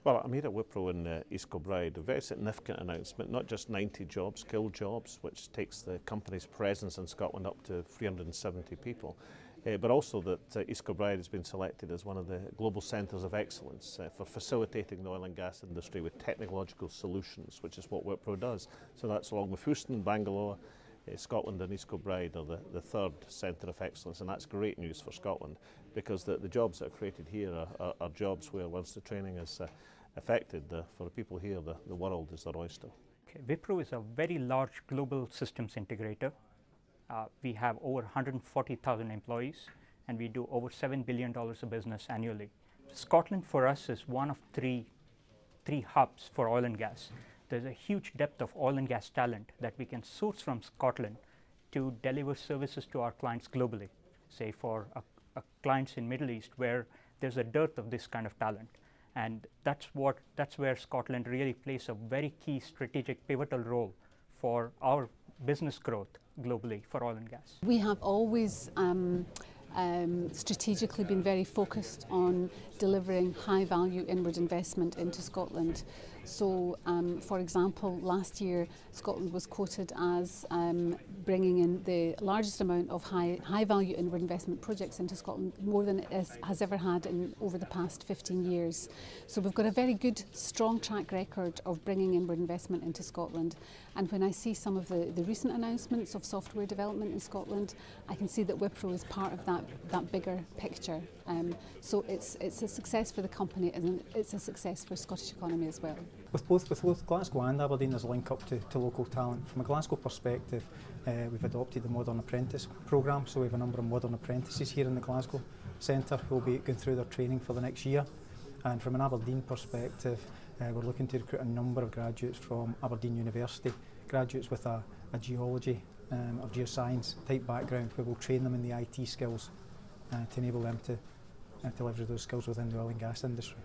Well, I'm here at Wipro in East Kilbride, a very significant announcement, not just 90 jobs, skilled jobs, which takes the company's presence in Scotland up to 370 people, but also that East Kilbride has been selected as one of the global centres of excellence for facilitating the oil and gas industry with technological solutions, which is what Wipro does. So that's along with Houston, Bangalore, Scotland and East Kilbride are the third centre of excellence, and that's great news for Scotland because the jobs that are created here are jobs where once the training is affected, for the people here the world is their oyster. Okay, Wipro is a very large global systems integrator. We have over 140,000 employees and we do over $7 billion of business annually. Scotland for us is one of three hubs for oil and gas. There's a huge depth of oil and gas talent that we can source from Scotland to deliver services to our clients globally. Say for clients in Middle East where there's a dearth of this kind of talent. And that's where Scotland really plays a very key strategic pivotal role for our business growth globally for oil and gas. We have always strategically been very focused on delivering high value inward investment into Scotland. So for example, last year Scotland was quoted as bringing in the largest amount of high value inward investment projects into Scotland, more than it has ever had over the past 15 years. So we've got a very good strong track record of bringing inward investment into Scotland, and when I see some of the recent announcements of software development in Scotland, I can see that Wipro is part of that bigger picture. So it's a success for the company and it's a success for the Scottish economy as well. With both Glasgow and Aberdeen there's a link up to local talent. From a Glasgow perspective, we've adopted the Modern Apprentice programme, so we have a number of modern apprentices here in the Glasgow Centre who will be going through their training for the next year. And from an Aberdeen perspective, we're looking to recruit a number of graduates from Aberdeen University, graduates with a geology or geoscience type background, where we'll train them in the IT skills to enable them to leverage those skills within the oil and gas industry.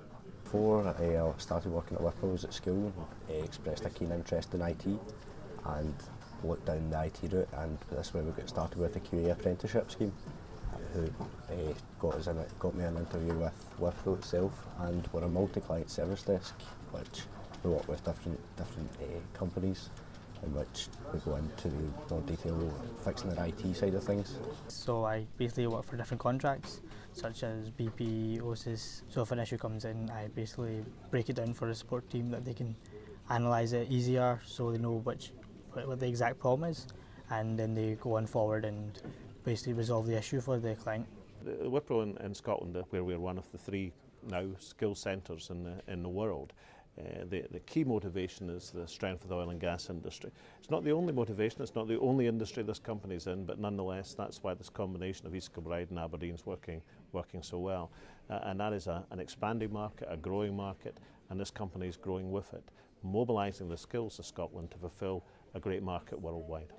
Before I started working at Wipro, I was at school, expressed a keen interest in IT and looked down the IT route, and that's where we got started with the QA apprenticeship scheme, who got me an interview with Wipro itself, and we're a multi-client service desk, which we work with different companies, in which we go into more detail fixing their IT side of things. So I basically work for different contracts, such as BP, OSIS. So if an issue comes in, I basically break it down for the support team that they can analyse it easier, so they know what the exact problem is, and then they go on forward and basically resolve the issue for the client. The Wipro in Scotland, where we're one of the three now skill centres in the world, the key motivation is the strength of the oil and gas industry. It's not the only motivation, it's not the only industry this company's in, but nonetheless that's why this combination of East Kilbride and Aberdeen is working so well. And that is an expanding market, a growing market, and this company is growing with it, mobilising the skills of Scotland to fulfil a great market worldwide.